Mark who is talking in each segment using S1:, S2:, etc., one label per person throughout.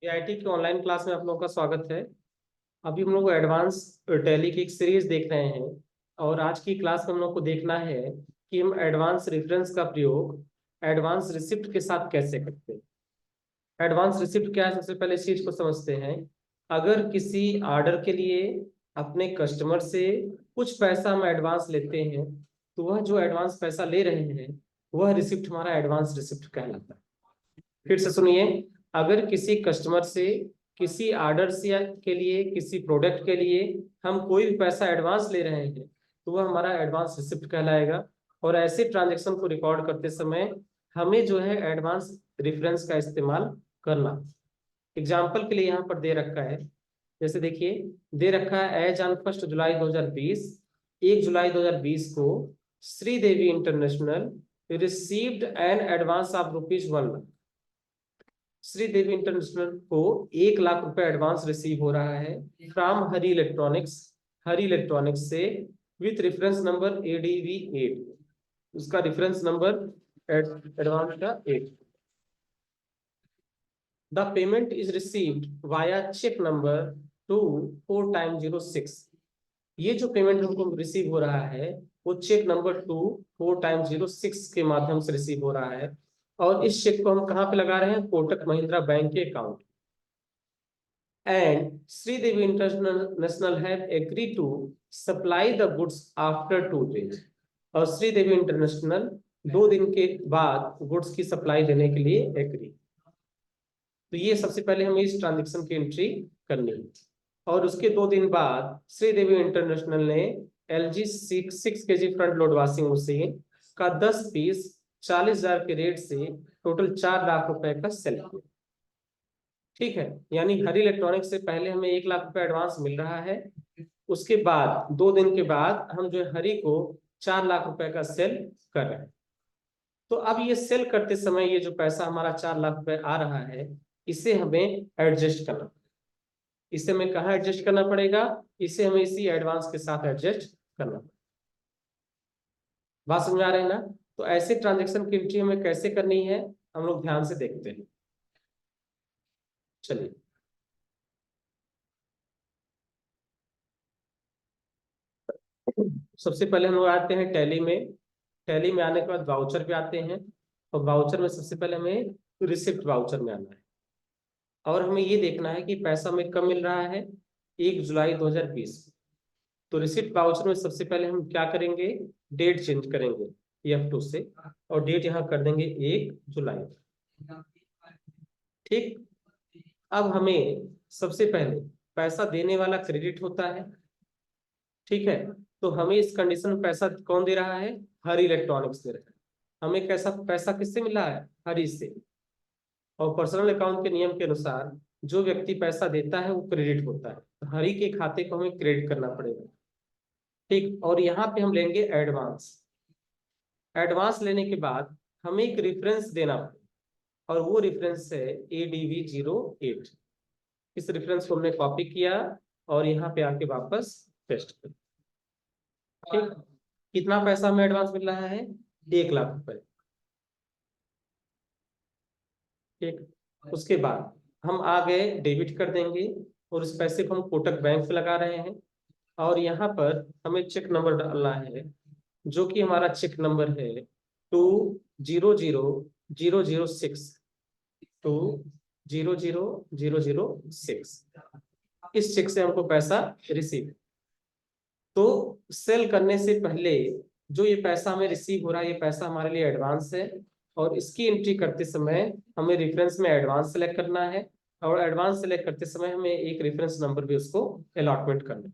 S1: AIT की online class में आप लोगों का स्वागत है। अभी हम लोग एडवांस टैली की एक सीरीज देख रहे हैं और आज की क्लास में हम लोग को देखना है कि हम एडवांस रेफरेंस का प्रयोग एडवांस रिसिप्ट के साथ कैसे करते हैं। एडवांस रिसिप्ट क्या है, सबसे पहले इस चीज को समझते हैं। अगर किसी ऑर्डर के लिए अपने कस्टमर से कुछ पैसा हम एडवांस लेते हैं तो वह जो एडवांस पैसा ले रहे हैं वह रिसिप्ट हमारा एडवांस रिसिप्ट कहलाता है। फिर से सुनिए, अगर किसी कस्टमर से किसी ऑर्डर से के लिए किसी प्रोडक्ट के लिए हम कोई भी पैसा एडवांस ले रहे हैं तो वह हमारा एडवांस रिसिप्ट कहलाएगा। और ऐसे ट्रांजेक्शन को रिकॉर्ड करते समय हमें जो है एडवांस रेफरेंस का इस्तेमाल करना। एग्जाम्पल के लिए यहाँ पर दे रखा है, जैसे देखिए दे रखा है एज ऑन 1 जुलाई 2020, 1 जुलाई 2020 को Sridevi international received an advance of ₹1 lakh. Sridevi international को 1 लाख रुपए एडवांस रिसीव हो रहा है फ्रॉम हरी इलेक्ट्रॉनिक्स से विथ रेफरेंस नंबर ADV8। उसका रेफरेंस नंबर एडवांस का 8। The payment is received via cheque number 2 4 time 06। ये जो पेमेंट हमको रिसीव हो रहा है वो चेक नंबर 2 4 टाइम 06 के माध्यम से रिसीव हो रहा है। और इस चेक को हम कहाँ पे लगा रहे हैं? कोटक महिंद्रा बैंक के account. And Sridevi international have agree to supply the goods after 2 days। और श्रीदेवी इंटरनेशनल 2 दिन के बाद गुड्स की सप्लाई देने के लिए एग्री। तो ये सबसे पहले हमें इस ट्रांजेक्शन की एंट्री करनी है। और उसके 2 दिन बाद श्रीदेवी इंटरनेशनल ने LG 6 kg front load washing machine का 10 पीस 40,000 के रेट से टोटल 4 लाख रुपए का सेल किया। ठीक है, यानी हरी इलेक्ट्रॉनिक्स से पहले हमें 1 लाख रुपए एडवांस मिल रहा है। उसके बाद 2 दिन के बाद हम जो है हरी को 4 लाख रुपए का सेल कर रहे हैं। तो अब ये सेल करते समय ये जो पैसा हमारा 4 लाख रुपए आ रहा है इसे हमें एडजस्ट करना। इसे हमें कहाँ एडजस्ट करना पड़ेगा? इसे हमें इसी एडवांस के साथ एडजस्ट करना पड़ेगा। बात समझ आ रही है ना? तो ऐसे ट्रांजेक्शन की एंट्री हमें कैसे करनी है हम लोग ध्यान से देखते हैं। चलिए, सबसे पहले हम लोग आते हैं टैली में। टैली में आने के बाद वाउचर पे आते हैं और वाउचर में सबसे पहले हमें रिसिप्ट वाउचर में आना है। और हमें ये देखना है कि पैसा हमें कब मिल रहा है? 1 जुलाई 2020। तो रिसिप्ट वाउचर में सबसे पहले हम क्या करेंगे? डेट चेंज करेंगे F2 से और डेट यहाँ कर देंगे 1 जुलाई। ठीक, अब हमें सबसे पहले पैसा देने वाला क्रेडिट होता है। ठीक है, तो हमें इस कंडीशन में पैसा कौन दे रहा है? हरी इलेक्ट्रॉनिक्स दे रहा है। हमें कैसा पैसा किससे मिला है? हरी से। और पर्सनल अकाउंट के नियम के अनुसार जो व्यक्ति पैसा देता है वो क्रेडिट होता है, तो हरी के खाते को हमें क्रेडिट करना पड़ेगा। ठीक, और यहाँ पे हम लेंगे एडवांस। एडवांस लेने के बाद हमें एक रेफरेंस देना पड़ेगा और वो रेफरेंस है ADV08। इस रेफरेंस को हमने कॉपी किया और यहाँ पे आके वापस पेस्ट कर। ठीक, कितना पैसा हमें एडवांस मिल रहा है? 1 लाख रुपए। ठीक, उसके बाद हम आ गए डेबिट कर देंगे और उस पैसे को हम कोटक बैंक पे लगा रहे हैं। और यहाँ पर हमें चेक नंबर डालना है जो कि हमारा चेक नंबर है 2 0 0 0 0 6। 2 0 0 0 0 6। इस चेक से हमको पैसा रिसीव। तो सेल करने से पहले जो ये पैसा हमें रिसीव हो रहा है ये पैसा हमारे लिए एडवांस है और इसकी एंट्री करते समय हमें रेफरेंस में एडवांस सेलेक्ट करना है और एडवांस सेलेक्ट करते समय हमें एक रेफरेंस नंबर भी उसको अलॉटमेंट करना है।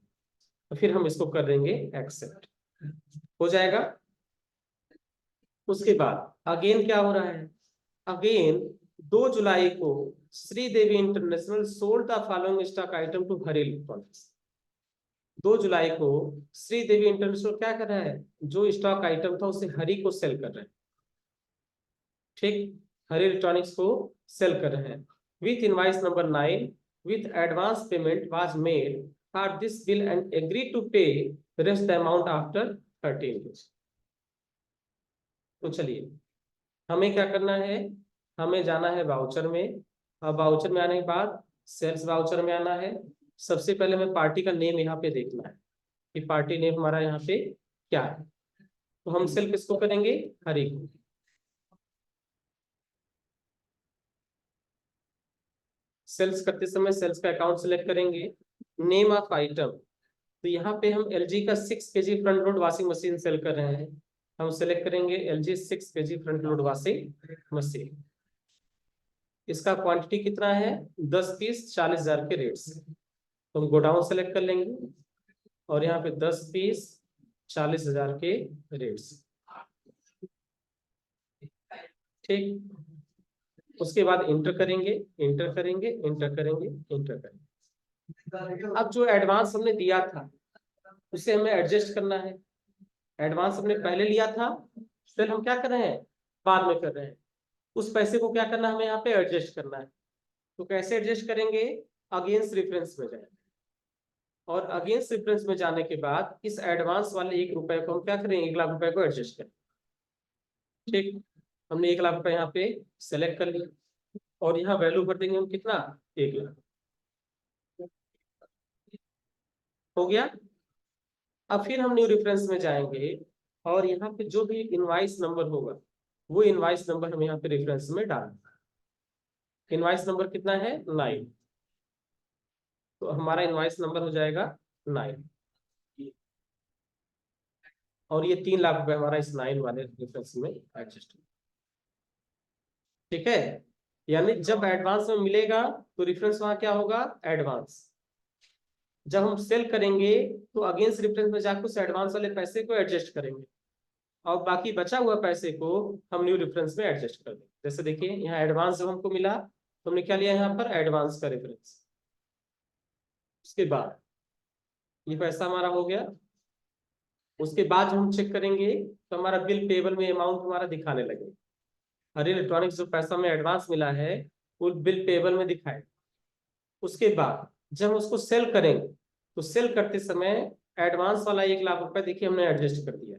S1: तो फिर हम इसको कर देंगे एक्सेप्ट, हो जाएगा। उसके बाद अगेन क्या हो रहा है? अगेन 2 जुलाई को Sridevi international sold the following stock item to Hari electronics. 2 जुलाई को श्रीदेवी इंटरनेशनल क्या कर रहा है? जो स्टॉक आइटम था उसे हरी को सेल कर रहे हैं। ठीक, हरी इलेक्ट्रॉनिक्स को सेल कर रहे हैं। With invoice number 9 with advance payment was made for this bill and agree to pay rest the amount after 13 days। तो चलिए, हमें क्या करना है? हमें जाना है वाउचर में अब वाउचर में आने के बाद सेल्स वाउचर में आना है। सबसे पहले हमें पार्टी का नेम यहाँ पे देखना है कि पार्टी नेम हमारा यहाँ पे क्या है। तो हम सेल किसको करेंगे, हरी को। सेल्स करते समय सेल्स का अकाउंट सेलेक्ट करेंगे। नेम ऑफ आइटम, तो यहाँ पे हम LG का 6 kg front load washing machine sale कर रहे हैं। हम सेलेक्ट करेंगे LG 6 kg front load washing machine. इसका क्वांटिटी कितना है, 10 पीस 40,000 के रेट से। तो हम गोडाउन सेलेक्ट कर लेंगे और यहाँ पे 10 पीस 40,000 के रेट से। ठीक, उसके बाद इंटर करेंगे, इंटर करेंगे, इंटर करेंगे, इंटर करेंगे। अब जो एडवांस हमने दिया था उसे हमें एडजस्ट करना है। एडवांस हमने पहले लिया था, फिर हम क्या कर रहे हैं, बाद में कर रहे हैं। उस पैसे को क्या करना है, हमें यहाँ पे एडजस्ट करना है। तो कैसे एडजस्ट करेंगे, अगेंस्ट रेफरेंस में जाएंगे और अगेंस्ट रेफरेंस में जाने के बाद इस एडवांस वाले 1 रुपए को हम क्या करेंगे, 1 लाख रुपए को एडजस्ट करें। ठीक, हमने 1 लाख रुपए यहाँ पे सेलेक्ट कर लिया और यहाँ वैल्यू कर देंगे हम कितना, 1 लाख। हो गया। अब फिर हम न्यू रेफरेंस में जाएंगे और यहाँ पे जो भी इनवाइस नंबर होगा वो इनवाइस नंबर हम यहाँ पे रेफरेंस में डालेंगे। इनवाइस नंबर कितना है, 9। तो हमारा इनवाइस नंबर हो जाएगा 9 और ये 3 लाख रुपए हमारा इस 9 वाले रेफरेंस में एडजस्ट। ठीक है, यानी जब एडवांस में मिलेगा तो रेफरेंस वहां क्या होगा, एडवांस। जब हम सेल करेंगे तो अगेंस्ट रेफरेंस में जाकर उस एडवांस वाले पैसे को एडजस्ट करेंगे और बाकी बचा हुआ पैसे को हम न्यू रेफरेंस में एडजस्ट कर देंगे। जैसे देखिए यहाँ एडवांस जब हमको मिला तो हमने क्या लिया यहाँ पर, एडवांस का रेफरेंस। उसके बाद ये पैसा हमारा हो गया। उसके बाद हम चेक करेंगे तो हमारा बिल पेबल में अमाउंट हमारा दिखाने लगे। हर इलेक्ट्रॉनिक्स जो पैसा हमें एडवांस मिला है वो बिल पेबल में दिखाए। उसके बाद जब हम उसको सेल करेंगे तो सेल करते समय एडवांस वाला 1 लाख रुपए देखिए हमने एडजस्ट कर दिया।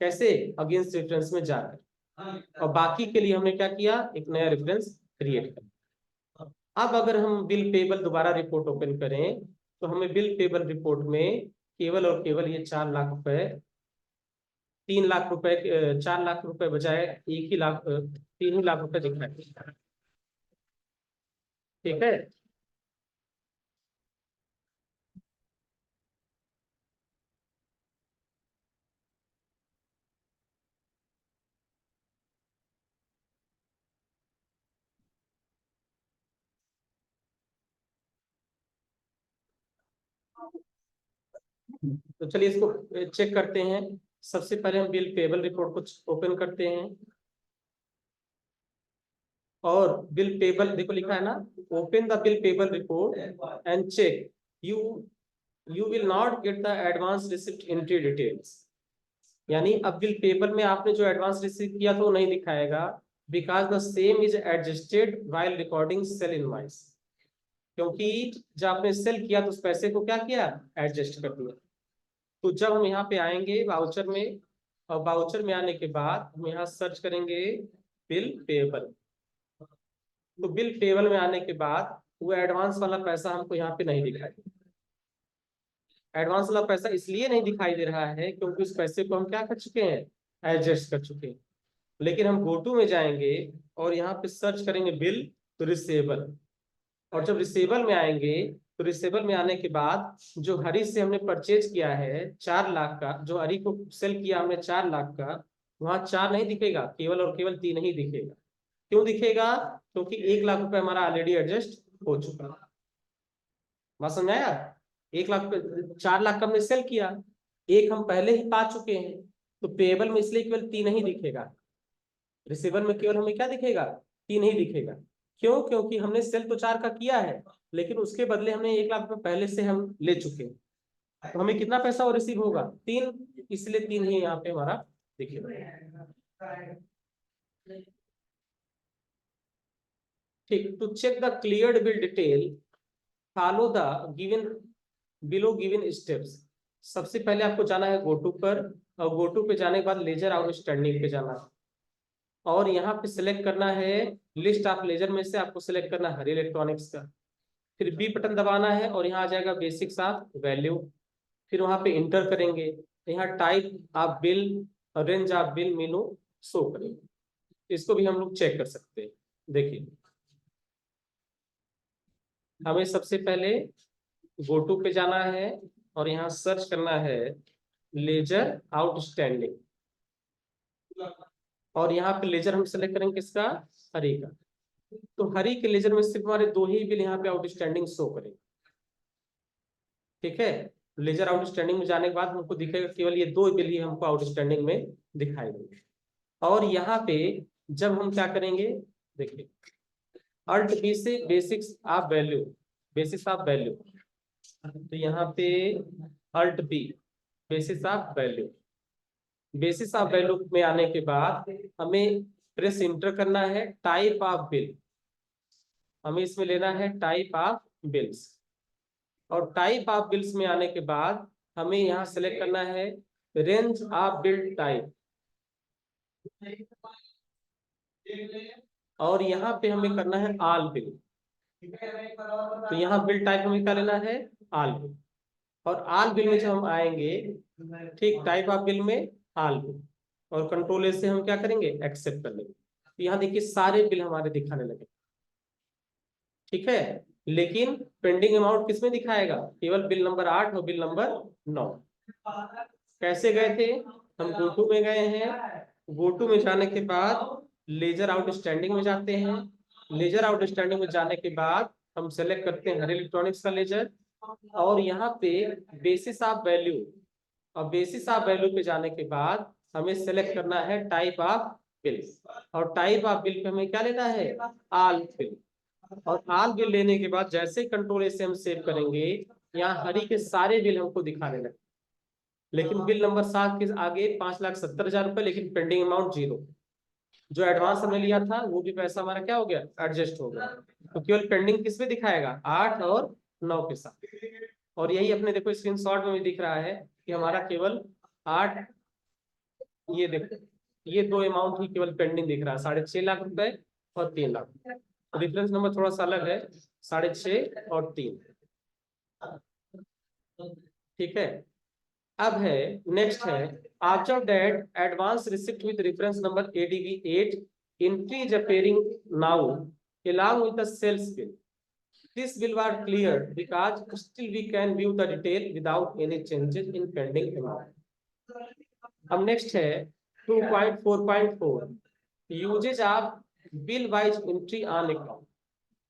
S1: कैसे, अगेंस्ट रेफरेंस में जाकर। और बाकी के लिए हमने क्या किया, एक नया रेफरेंस क्रिएट कर। अब अगर हम बिल पेबल दोबारा रिपोर्ट ओपन करें तो हमें बिल पेबल रिपोर्ट में केवल और केवल ये 4 लाख रुपए, 3 लाख रुपए, 4 लाख रुपए बजाय 1 ही लाख, 3 ही लाख रुपए दिखाए। ठीक है। तो चलिए इसको चेक करते हैं। सबसे पहले हम बिल पेबल रिपोर्ट को ओपन करते हैं और बिल पेबल देखो लिखा है ना, open the bill payable report and check you you will not get the advance receipt entry details. यानी अब बिल पेबल में आपने जो एडवांस रिसीव किया था वो नहीं दिखाएगा, because the same is adjusted while recording sale invoice. क्योंकि जब आपने सेल किया तो उस पैसे को क्या किया, एडजस्ट कर दिया। तो जब हम यहाँ पे आएंगे वाउचर में और वाउचर में आने के बाद हम यहाँ सर्च करेंगे बिल पेबल। तो बिल पेबल में आने के बाद वो एडवांस वाला पैसा हमको यहाँ पे नहीं दिखाई। एडवांस वाला पैसा इसलिए नहीं दिखाई दे रहा है क्योंकि उस पैसे को हम क्या कर चुके हैं, एडजस्ट कर चुके हैं। लेकिन हम गोटू में जाएंगे और यहाँ पे सर्च करेंगे बिल, तो रिसेबल। और जब रिसेबल में आएंगे तो रिसेबल में आने के बाद जो हरी से हमने परचेज किया है 4 लाख का, जो हरी को सेल किया हमने 4 लाख का, वहां 4 नहीं दिखेगा, केवल और केवल 3 ही दिखेगा। क्यों दिखेगा, क्योंकि 1 लाख रुपए हमारा ऑलरेडी एडजस्ट हो चुका है। बात समझ आया, 1 लाख पे 4 लाख का हमने सेल किया, एक हम पहले ही पा चुके हैं। तो पेबल में इसलिए केवल 3 ही दिखेगा, रिसीवर में केवल हमें क्या दिखेगा, 3 ही दिखेगा। क्यों, क्योंकि हमने सेल तो 4 का किया है लेकिन उसके बदले हमने 1 लाख रुपए पहले से हम ले चुके हैं। तो हमें कितना पैसा और रिसीव होगा, 3, इसलिए 3 ही यहाँ पे हमारा दिखेगा। ठीक, to check the cleared bill detail follow the given below given steps. सबसे पहले आपको जाना है गोटू पर और गोटू पे जाने के बाद लेजर आउटस्टैंडिंग पे जाना है। और यहाँ पे सिलेक्ट करना है लिस्ट ऑफ लेजर में से आपको सिलेक्ट करना है हरी इलेक्ट्रॉनिक्स का। फिर बी बटन दबाना है और यहाँ आ जाएगा बेसिक्स ऑफ वैल्यू। फिर वहां पे इंटर करेंगे, यहाँ टाइप ऑफ बिल और range of bill Meenu show करेंगे। इसको भी हम लोग चेक कर सकते हैं। देखिए, हमें सबसे पहले गो टू पे जाना है और यहाँ सर्च करना है लेजर आउटस्टैंडिंग, और यहाँ पे लेजर हम सेलेक्ट करेंगे किसका, हरी का। तो हरी के लेजर में सिर्फ हमारे दो ही बिल यहाँ पे आउटस्टैंडिंग शो करेंगे। ठीक है, लेजर आउटस्टैंडिंग में जाने के बाद हमको दिखेगा केवल ये दो बिल ही हमको आउटस्टैंडिंग में दिखाई देंगे। और यहाँ पे जब हम क्या करेंगे, देखिए अल्ट बी से basics of value, basis of value, तो यहाँ पे alt B basis of value, basis of value में आने के बाद हमें प्रेस इंटर करना है टाइप ऑफ बिल, हमें इसमें लेना है टाइप ऑफ बिल्स। और टाइप ऑफ बिल्स में आने के बाद हमें यहाँ सेलेक्ट करना है रेंज ऑफ बिल टाइप, और यहाँ पे हमें करना है ऑल बिल। तो यहाँ बिल टाइप हमें क्या लेना है, ऑल बिल। और ऑल बिल में जब हम आएंगे, ठीक, टाइप ऑफ बिल में ऑल बिल, और कंट्रोल ए से हम क्या करेंगे, एक्सेप्ट कर लेंगे। तो यहाँ देखिए सारे बिल हमारे दिखाने लगे। ठीक है, लेकिन पेंडिंग अमाउंट किसमें दिखाएगा, केवल बिल नंबर 8 और बिल नंबर 9। कैसे गए थे, हम गोटू में गए हैं, गोटू में जाने के बाद लेजर आउटस्टैंडिंग में जाते हैं। लेजर आउटस्टैंडिंग में जाने के बाद हम सेलेक्ट करते हैं हरी इलेक्ट्रॉनिक्स का लेजर, और यहाँ पे बेसिस ऑफ वैल्यू, और बेसिस ऑफ वैल्यू पे जाने के बाद हमें सेलेक्ट करना है टाइप ऑफ बिल, और टाइप ऑफ बिल पे हमें क्या लेना है, ऑल बिल। और ऑल बिल लेने के बाद जैसे कंट्रोल से हम सेव करेंगे, यहाँ हरी के सारे बिल हमको दिखाने लगे। लेकिन बिल नंबर 7 के आगे 5,70,000 रुपए, लेकिन पेंडिंग अमाउंट 0। जो एडवांस हमने लिया था वो भी पैसा हमारा क्या हो गया, एडजस्ट हो गया। तो केवल पेंडिंग किस पे दिखाएगा, 8 और 9 के साथ। और यही अपने देखो स्क्रीनशॉट में भी दिख रहा है कि हमारा केवल 8, ये देखो ये दो अमाउंट ही केवल पेंडिंग दिख रहा है, 6.5 लाख रुपए और 3 लाख। डिफरेंस नंबर थोड़ा सा अलग है, 6.5 और 3। ठीक है, अब है नेक्स्ट है observe that advance receipt with reference number ADV 8 increase appearing now along with the sales bill. This bill was cleared because still we can view the detail without any changes in pending amount. अब next है 2.4.4 usage of bill wise entry on account.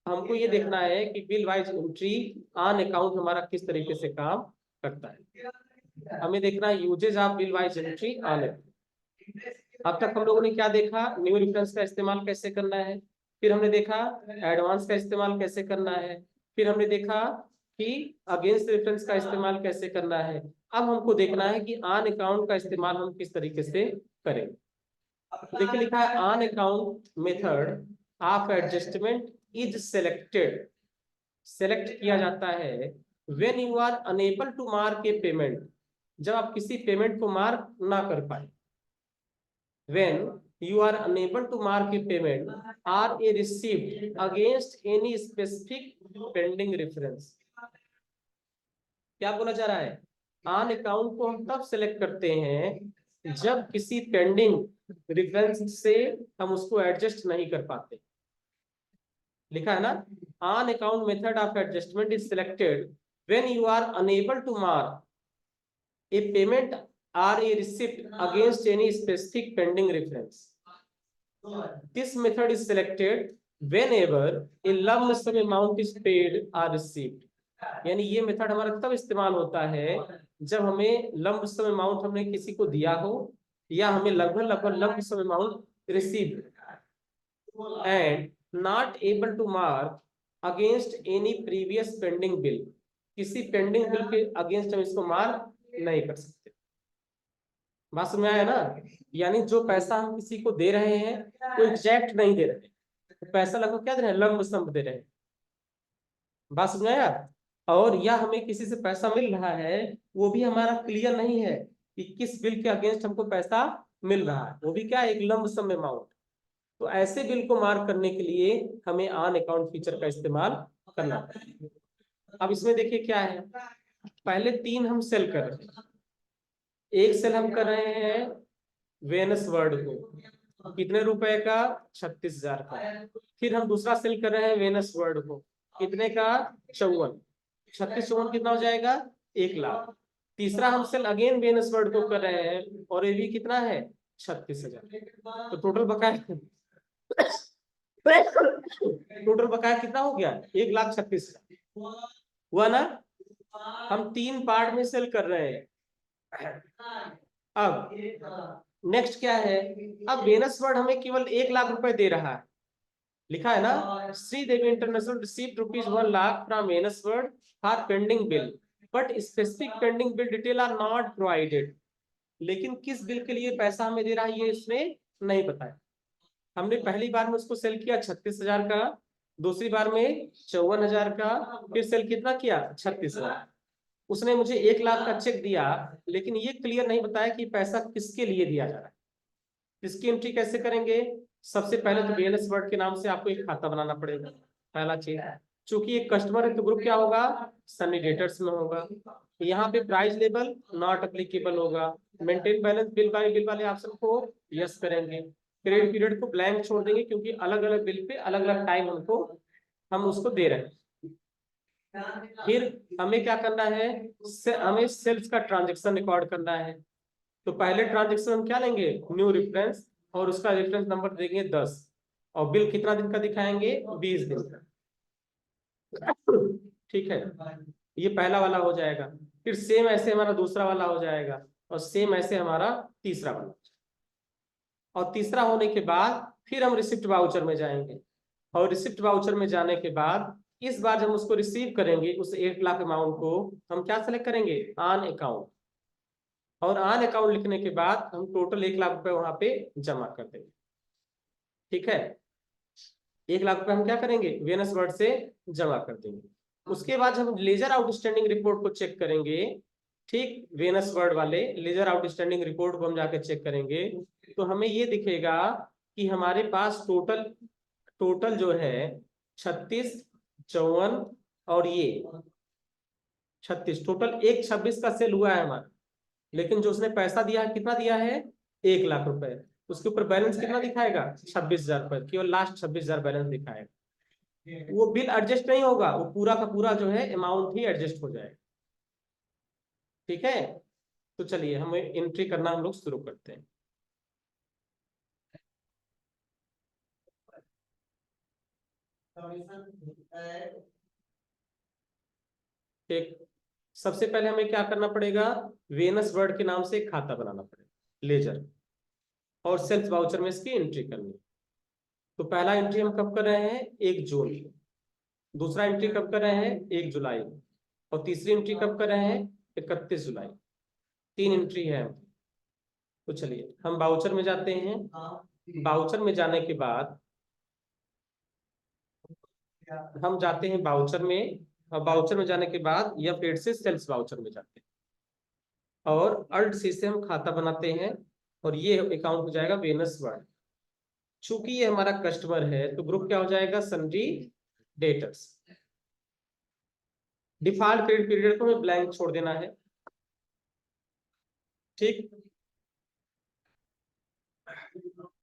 S1: हमको ये देखना है कि bill wise entry on account हमारा किस तरीके से काम करता है। हमें देखना है usage of bill wise entry on account. अब तक हम लोगों ने क्या देखा, न्यू रेफरेंस का इस्तेमाल कैसे करना है, फिर हमने देखा एडवांस का इस्तेमाल कैसे करना है, फिर हमने देखा कि अगेंस्ट रेफरेंस का इस्तेमाल कैसे करना है। अब हमको देखना है कि ऑन अकाउंट का इस्तेमाल हम किस तरीके से करेंगे। देखिए लिखा है on account method of adjustment is selected, select किया जाता है when you are unable to mark a payment, जब आप किसी पेमेंट को मार्क ना कर पाए। when you are unable to mark a payment or a receipt against any specific pending reference। क्या बोला जा रहा है, ऑन अकाउंट को हम तब सेलेक्ट करते हैं जब किसी पेंडिंग रेफरेंस से हम उसको एडजस्ट नहीं कर पाते। लिखा है ना, on account method of adjustment is selected when you are unable to mark a payment or a receipt against any specific pending reference. This method is selected whenever a lump sum amount is paid or received. यानी ये method हमारा तब इस्तेमाल होता है जब हमें lump sum amount हमने किसी को दिया हो, या हमें लगभग lump sum amount receive and not able to mark against any previous pending bill. किसी पेंडिंग बिल के अगेंस्ट हम इसको मार्क नहीं कर सकते। बात समझ में आया ना, यानी जो पैसा हम किसी को दे रहे हैं वो एग्जैक्ट नहीं दे रहे, तो पैसा लगभग क्या दे रहे हैं, लंप सम दे रहे हैं। बात समझ में आया। और या हमें किसी से पैसा मिल रहा है, वो भी हमारा क्लियर नहीं है कि किस बिल के अगेंस्ट हमको पैसा मिल रहा है, वो भी क्या एक लंप सम अमाउंट। तो ऐसे बिल को मार्क करने के लिए हमें ऑन अकाउंट फीचर का इस्तेमाल करना है। अब इसमें देखिए क्या है, पहले 3 हम सेल कर रहे हैं। एक सेल हम कर रहे हैं वेनस वर्ड को, कितने रुपए का, 36,000 का। फिर हम दूसरा सेल कर रहे हैं वेनस वर्ड को, कितने का, 54। 36 54 कितना हो जाएगा, 1,00,000। तीसरा हम सेल अगेन वेनस वर्ड को कर रहे हैं और ये भी कितना है, 36,000। तो टोटल बकाया टोटल बकाया कितना हो गया, 1,36,000 हुआ ना। हम 3 पार्ट में सेल कर रहे हैं। अब नेक्स्ट क्या है, अब वेनस वर्ड हमें केवल 1,00,000 रुपए दे रहा है, लिखा है ना, Sridevi international received ₹1,00,000 from Venus World for pending bill but specific pending bill detail are not provided. लेकिन किस बिल के लिए पैसा हमें दे रहा है ये इसने नहीं बताया। हमने पहली बार में उसको सेल किया 36,000 का, दूसरी बार में 54,000 का, फिर सेल कितना किया, 36,000। उसने मुझे 1,00,000 का चेक दिया, लेकिन ये क्लियर नहीं बताया कि पैसा किसके लिए दिया जा रहा है। इसकी एंट्री कैसे करेंगे, सबसे पहले तो बीएलएस वर्ड के नाम से आपको एक खाता बनाना पड़ेगा, पहला चीज। चूंकि एक कस्टमर है तो ग्रुप क्या होगा, सनी डेटर्स में होगा। यहाँ पे प्राइस लेवल नॉट अप्लीकेबल होगा। Maintain balance bill bye bill वाले ऑप्शन को यस करेंगे। क्रेडिट पीरियड को ब्लैंक छोड़ देंगे, क्योंकि अलग अलग बिल पे अलग अलग टाइम हम उसको दे रहे हैं। फिर हमें क्या करना है, हमें सेल्स का ट्रांजेक्शन रिकॉर्ड करना है। तो पहले ट्रांजेक्शन हम क्या लेंगे, न्यू रेफरेंस, और उसका रेफरेंस नंबर देंगे 10, और बिल कितना दिन का दिखाएंगे, 20 दिन का। ठीक है, ये पहला वाला हो जाएगा। फिर सेम ऐसे हमारा दूसरा वाला हो जाएगा, और सेम ऐसे हमारा तीसरा वाला। और तीसरा होने के बाद फिर हम रिसिप्ट वाउचर में जाएंगे, और रिसिप्ट वाउचर में जाने के बाद इस बार जब हम उसको रिसीव करेंगे, उस 1,00,000 अमाउंट को हम क्या सेलेक्ट करेंगे, ऑन अकाउंट। और ऑन अकाउंट लिखने के बाद हम टोटल 1,00,000 रुपए वहां पे जमा कर देंगे। ठीक है, 1,00,000 रुपए हम क्या करेंगे, वेनस वर्ड से जमा कर देंगे। उसके बाद हम लेजर आउटस्टैंडिंग रिपोर्ट को चेक करेंगे। ठीक, वेनस वर्ड वाले लेजर आउटस्टैंडिंग रिपोर्ट को हम जाकर चेक करेंगे, तो हमें ये दिखेगा कि हमारे पास टोटल टोटल जो है 36, 54 और ये 36, टोटल 1,26 का सेल हुआ है हमारा। लेकिन जो उसने पैसा दिया है, कितना दिया है, 1,00,000 रुपए। उसके ऊपर बैलेंस कितना दिखाएगा, 26,000 रुपए, केवल लास्ट 26,000 बैलेंस दिखाएगा। वो बिल एडजस्ट नहीं होगा, वो पूरा का पूरा जो है अमाउंट ही एडजस्ट हो जाएगा। ठीक है, तो चलिए हम एंट्री करना हम लोग शुरू करते हैं। ठीक, सबसे पहले हमें क्या करना पड़ेगा, वेनस वर्ड के नाम से एक खाता बनाना पड़ेगा, लेजर, और सेल्स वाउचर में इसकी एंट्री करनी है। तो पहला एंट्री हम कब कर रहे हैं, 1 जून। दूसरा एंट्री कब कर रहे हैं, 1 जुलाई। और तीसरी एंट्री कब कर रहे हैं, 31 जुलाई। 3 एंट्री है। तो चलिए हम बाउचर में जाते हैं। बाउचर में जाने के बाद हम जाते हैं बाउचर में, और बाउचर में जाने के बाद या फिर से सेल्स वाउचर में जाते हैं, और अल्ट सी से हम खाता बनाते हैं, और ये अकाउंट हो जाएगा वेनस वर्ड। चूंकि ये हमारा कस्टमर है तो ग्रुप क्या हो जाएगा, sundry debtors. Default credit period को हमें ब्लैंक छोड़ देना है। ठीक,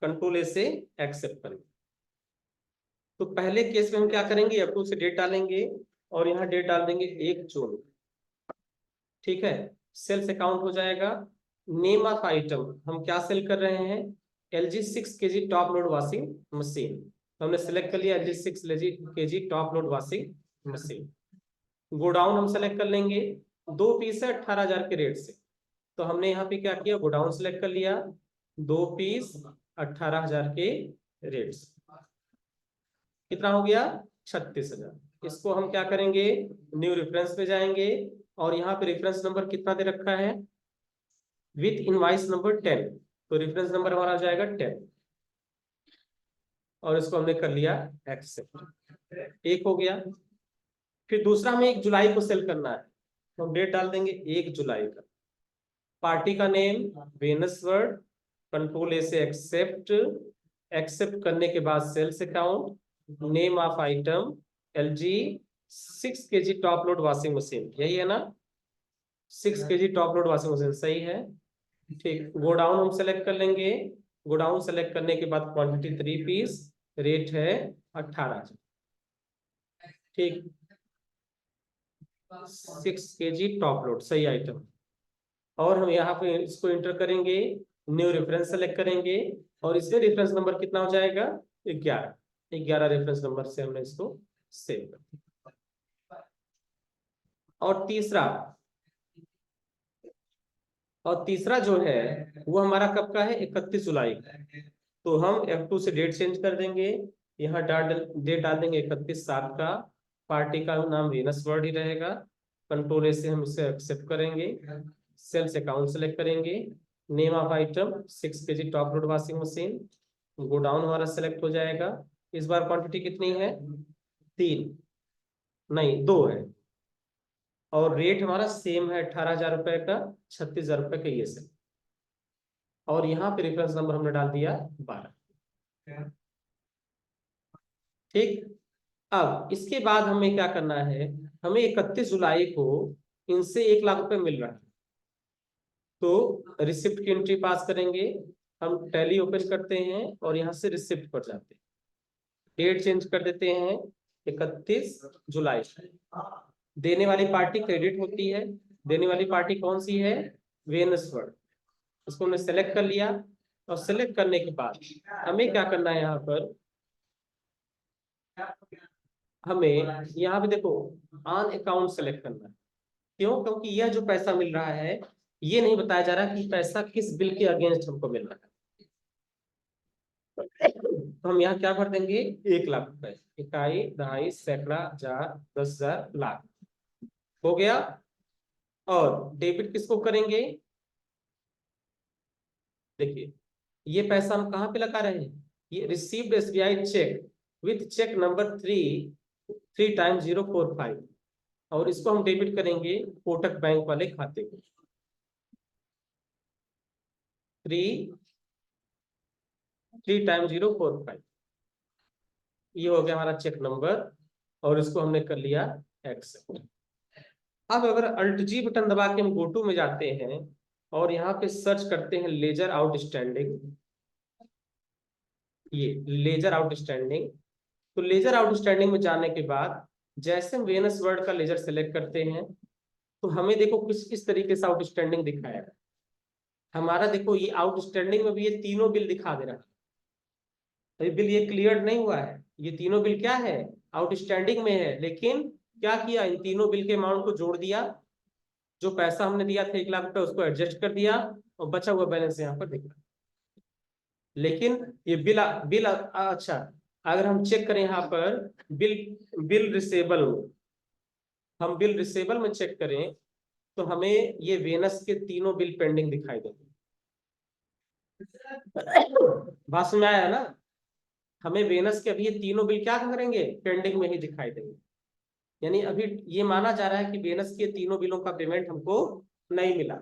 S1: कंट्रोल ए से एक्सेप्ट करेंगे। तो पहले केस में हम क्या करेंगे, अप्रूव से डेट डालेंगे, और यहाँ डेट डाल देंगे 1 जून। ठीक है, सेल्स अकाउंट हो जाएगा। नेम ऑफ आइटम हम क्या सेल कर रहे हैं, LG 6 kg top load washing machine. तो हमने सेलेक्ट कर लिया LG 6 kg top load washing machine. Godown हम सेलेक्ट कर लेंगे, 2 पीस है 18,000 के रेट से। तो हमने यहाँ पे क्या किया, गोडाउन सेलेक्ट कर लिया, 2 पीस 18,000 के रेट से। कितना हो गया, 36,000। इसको हम क्या करेंगे, न्यू रेफरेंस पे जाएंगे, और यहाँ पे रेफरेंस नंबर कितना दे रखा है, विथ इनवाइस नंबर 10। तो रेफरेंस नंबर हमारा आ जाएगा 10, और इसको हमने कर लिया एक्सेप्ट। एक हो गया। फिर दूसरा हमें 1 जुलाई को सेल करना है, तो हम डेट डाल देंगे 1 जुलाई का। पार्टी का name Venus World, control A से एक्सेप्ट, एक्सेप्ट करने के बाद sales account, name of item LG 6 kg top load washing machine, यही है ना? 6 kg top load washing machine, सही है। ठीक, गोडाउन हम सेलेक्ट कर लेंगे। गोडाउन सेलेक्ट करने के बाद क्वांटिटी 3 पीस, रेट है 18। ठीक, 6 kg टॉप लोड, सही आइटम। और हम यहाँ पे इसको इंटर करेंगे, न्यू रेफरेंस सेलेक्ट करेंगे और इसमें रेफरेंस नंबर कितना हो जाएगा? 11। 11 रेफरेंस नंबर से हमने इसको सेव कर दिया। और तीसरा जो है वो हमारा कब का है? 31 जुलाई का। तो हम F2 से डेट चेंज कर देंगे, यहाँ डेट डाल देंगे 31/7 का। पार्टी का नाम वीनस वर्ल्ड ही रहेगा। कंट्रोल ए से हम इसे एक्सेप्ट करेंगे, सेल्स अकाउंट सेलेक्ट करेंगे, name of item 6 kg top load washing machine, godown हमारा सेलेक्ट हो जाएगा। इस बार क्वांटिटी कितनी है? 3 नहीं 2 है। और रेट हमारा सेम है 18,000 रुपए का, 36,000 रुपए का ये से। और यहाँ पे रेफरेंस नंबर हमने डाल दिया 12। ठीक, अब इसके बाद हमें क्या करना है? हमें 31 जुलाई को इनसे 1 लाख रुपए मिल रहा है, तो रिसिप्ट की एंट्री पास करेंगे। हम टैली ओपन करते हैं और यहाँ से रिसिप्ट पर जाते हैं, डेट चेंज कर देते हैं 31 जुलाई। देने वाली पार्टी क्रेडिट होती है, देने वाली पार्टी कौन सी है? Venus World. इसको हमने सेलेक्ट कर लिया और सेलेक्ट करने के बाद हमें क्या करना है? यहाँ पर हमें यहाँ पे देखो ऑन अकाउंट सेलेक्ट करना है। क्यों? क्योंकि यह जो पैसा मिल रहा है ये नहीं बताया जा रहा कि पैसा किस बिल के अगेंस्ट हमको मिल रहा है। तो हम यहाँ क्या भर देंगे? 1 लाख रुपए। इकाई, दहाई, सैकड़ा, हजार, 10,000, लाख हो गया। और डेबिट किसको करेंगे? देखिए ये पैसा हम कहाँ पे लगा रहे हैं? ये received SBI cheque with cheque number 3 3 time 045, और इसको हम डेबिट करेंगे कोटक बैंक वाले खाते को। 3 3 टाइम 045, ये हो गया हमारा चेक नंबर और इसको हमने कर लिया एक्सेप्ट। अब अगर अल्ट जी बटन दबा के हम गोटू में जाते हैं और यहाँ पे सर्च करते हैं लेजर आउटस्टैंडिंग, ये लेजर आउटस्टैंडिंग, तो लेजर आउटस्टैंडिंग में जाने के बाद जैसे हम वेनस वर्ल्ड का लेजर सेलेक्ट करते हैं तो हमें देखो कुछ इस तरीके से आउटस्टैंडिंग दिखाया। हमारा देखो ये आउटस्टैंडिंग में भी ये तीनों बिल दिखा दे रहा है। अभी बिल ये क्लियर नहीं हुआ है, ये तीनों बिल क्या है? आउटस्टैंडिंग में है। लेकिन क्या किया? इन तीनों बिल के अमाउंट को जोड़ दिया, जो पैसा हमने दिया था 1 लाख रुपए उसको एडजस्ट कर दिया और बचा हुआ बैलेंस यहाँ पर दिख रहा है। लेकिन ये बिल बिल अच्छा, अगर हम चेक करें यहाँ पर बिल बिल रिसेबल में, हम बिल रिसेबल में चेक करें तो हमें ये वेनस के तीनों बिल पेंडिंग दिखाई देंगे। बात समझ में आया ना? हमें वेनस के अभी ये तीनों बिल क्या करेंगे? पेंडिंग में ही दिखाई देंगे। यानी अभी ये माना जा रहा है कि वेनस के तीनों बिलों का पेमेंट हमको नहीं मिला।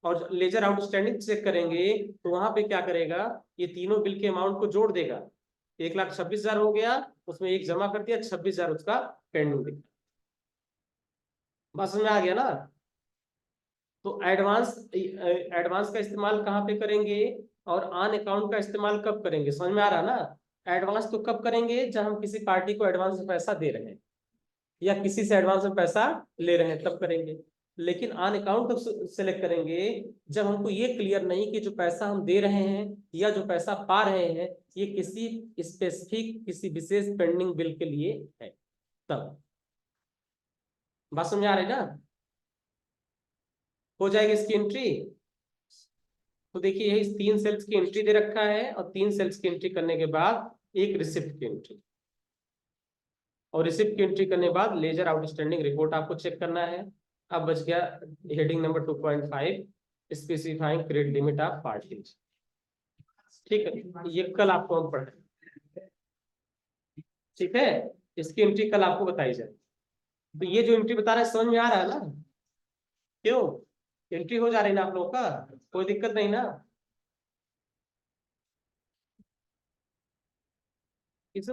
S1: और लेजर आउटस्टैंडिंग चेक करेंगे तो वहां पे क्या करेगा? ये तीनों बिल के अमाउंट को जोड़ देगा। 1,26,000 हो गया, उसमें एक जमा कर दिया, 26,000 उसका पेंडिंग दिखा। बस में आ गया ना? तो एडवांस का इस्तेमाल कहाँ पे करेंगे और ऑन अकाउंट का इस्तेमाल कब करेंगे? समझ में आ रहा ना? एडवांस तो कब करेंगे? जब हम किसी पार्टी को एडवांस में पैसा दे रहे हैं या किसी से एडवांस में पैसा ले रहे हैं तब करेंगे। लेकिन ऑन अकाउंट कब सेलेक्ट करेंगे? जब हमको ये क्लियर नहीं कि जो पैसा हम दे रहे हैं या जो पैसा पा रहे हैं ये किसी स्पेसिफिक किसी विशेष पेंडिंग बिल के लिए है, तब। बात समझ आ रही ना? हो जाएगी इसकी एंट्री। तो देखिए यही 3 सेल्स की एंट्री दे रखा है और 3 सेल्स की एंट्री करने के बाद एक रिसिप्ट की एंट्री, और रिसिप्ट की एंट्री करने के बाद लेजर आउटस्टैंडिंग रिपोर्ट आपको चेक करना है। अब बच गया heading number 2.5, specifying credit limit of parties. ठीक है, ये कल आपको हम पढ़ेंगे। ठीक है, इसकी एंट्री कल आपको बताई जाए। तो ये जो एंट्री बता रहा है समझ में आ रहा है ना? क्यों? एंट्री हो जा रही ना आप लोगों का? कोई दिक्कत नहीं ना?